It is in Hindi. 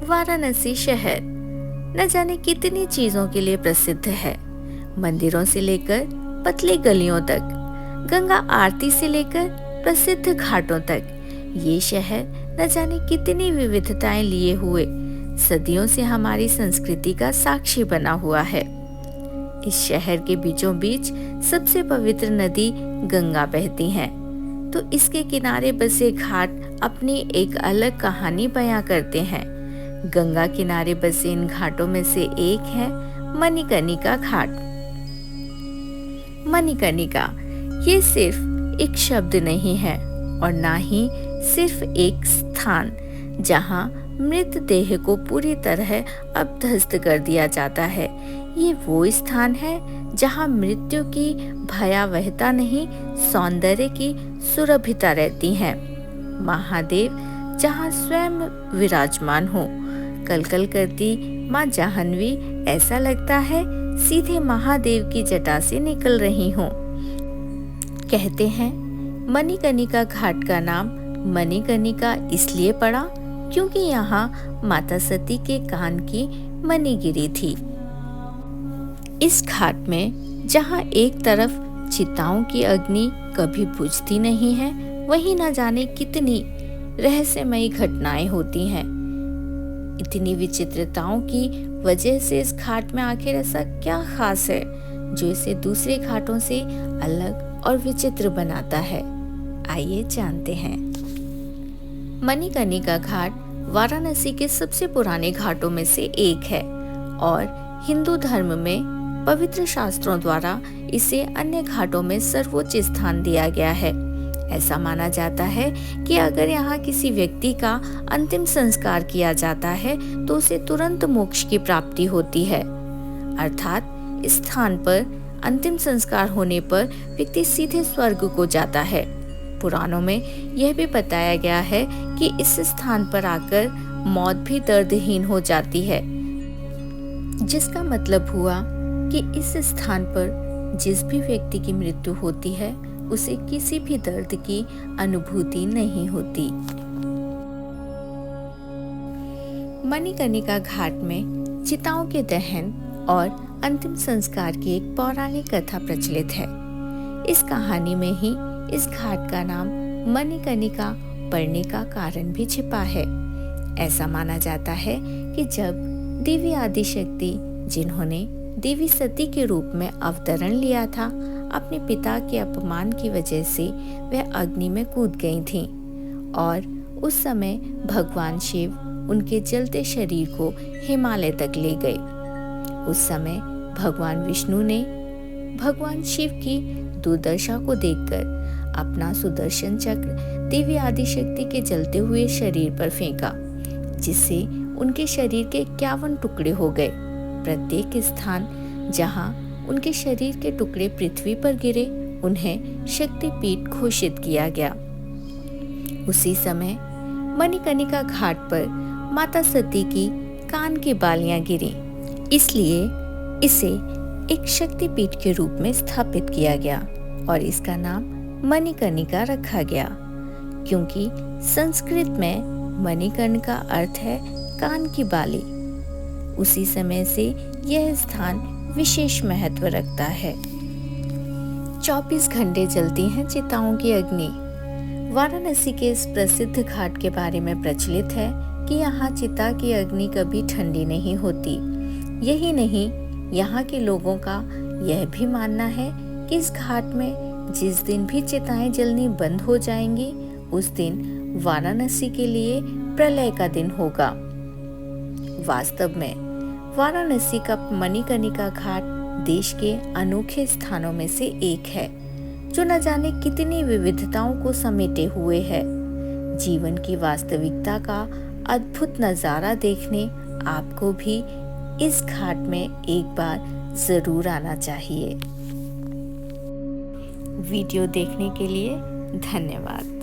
वाराणसी शहर न जाने कितनी चीजों के लिए प्रसिद्ध है। मंदिरों से लेकर पतली गलियों तक, गंगा आरती से लेकर प्रसिद्ध घाटों तक, ये शहर न जाने कितनी विविधताएं लिए हुए सदियों से हमारी संस्कृति का साक्षी बना हुआ है। इस शहर के बीचों बीच सबसे पवित्र नदी गंगा बहती है, तो इसके किनारे बसे घाट अपनी एक अलग कहानी बयां करते हैं। गंगा किनारे बसे इन घाटों में से एक है मणिकर्णिका घाट। मणिकर्णिका ये सिर्फ एक शब्द नहीं है और ना ही सिर्फ एक स्थान जहां मृतदेह को पूरी तरह अपदस्थ कर दिया जाता है। ये वो स्थान है जहां मृत्यु की भयावहता नहीं, सौंदर्य की सुरभिता रहती है। महादेव जहां स्वयं विराजमान हो, कलकल करती माँ जाह्नवी ऐसा लगता है सीधे महादेव की जटा से निकल रही हो। कहते हैं मणिकर्णिका घाट का नाम मणिकर्णिका इसलिए पड़ा क्योंकि यहाँ माता सती के कान की मणि गिरी थी। इस घाट में जहाँ एक तरफ चिताओं की अग्नि कभी बुझती नहीं है, वहीं न जाने कितनी रहस्यमयी घटनाएं होती हैं। इतनी विचित्रताओं की वजह से इस घाट में आखिर ऐसा क्या खास है जो इसे दूसरे घाटों से अलग और विचित्र बनाता है? आइए जानते हैं। मणिकर्णिका घाट वाराणसी के सबसे पुराने घाटों में से एक है और हिंदू धर्म में पवित्र शास्त्रों द्वारा इसे अन्य घाटों में सर्वोच्च स्थान दिया गया है। ऐसा माना जाता है कि अगर यहाँ किसी व्यक्ति का अंतिम संस्कार किया जाता है तो उसे तुरंत मोक्ष की प्राप्ति होती है। अर्थात इस स्थान पर अंतिम संस्कार होने पर व्यक्ति सीधे स्वर्ग को जाता है। पुराणों में यह भी बताया गया है कि इस स्थान पर आकर मौत भी दर्दहीन हो जाती है, जिसका मतलब हुआ कि इस स्थान पर जिस भी व्यक्ति की मृत्यु होती है उसे किसी भी दर्द की अनुभूति नहीं होती। मणिकर्णिका घाट में चिताओं के दहन और अंतिम संस्कार की एक पौराणिक कथा प्रचलित है। इस कहानी में ही इस घाट का नाम मणिकर्णिका पड़ने का कारण भी छिपा है। ऐसा माना जाता है कि जब देवी आदिशक्ति, जिन्होंने देवी सती के रूप में अवतरण लिया था, अपने पिता के अपमान की वजह से वह अग्नि में कूद गई थीं और उस समय भगवान शिव उनके जलते शरीर को हिमालय तक ले गए। उस समय भगवान विष्णु ने भगवान शिव की दुर्दशा को देखकर अपना सुदर्शन चक्र देवी आदिशक्ति के जलते हुए शरीर पर फेंका, जिससे उनके शरीर के 51 टुकड़े हो गए। प्रत्येक स्थान जहां उनके शरीर के टुकड़े पृथ्वी पर गिरे, उन्हें शक्तिपीठ घोषित किया गया। उसी समय मणिकर्णिका घाट पर माता सती की कान की बालियां गिरी, इसलिए इसे एक शक्तिपीठ के रूप में स्थापित किया गया और इसका नाम मणिकर्णिका रखा गया, क्योंकि संस्कृत में मणिकर्ण का अर्थ है कान की बाली। उसी समय से यह स्थान विशेष महत्व रखता है। 24 घंटे जलती हैं चिताओं की अग्नि। वाराणसी के इस प्रसिद्ध घाट के बारे में प्रचलित है कि यहाँ चिता की अग्नि कभी ठंडी नहीं होती। यही नहीं, यहाँ के लोगों का यह भी मानना है कि इस घाट में जिस दिन भी चिताएं जलनी बंद हो जाएंगी, उस दिन वाराणसी के लिए प्रलय का दिन होगा। वास्तव में वाराणसी का मणिकर्णिका घाट देश के अनोखे स्थानों में से एक है, जो न जाने कितनी विविधताओं को समेटे हुए है। जीवन की वास्तविकता का अद्भुत नजारा देखने आपको भी इस घाट में एक बार जरूर आना चाहिए। वीडियो देखने के लिए धन्यवाद।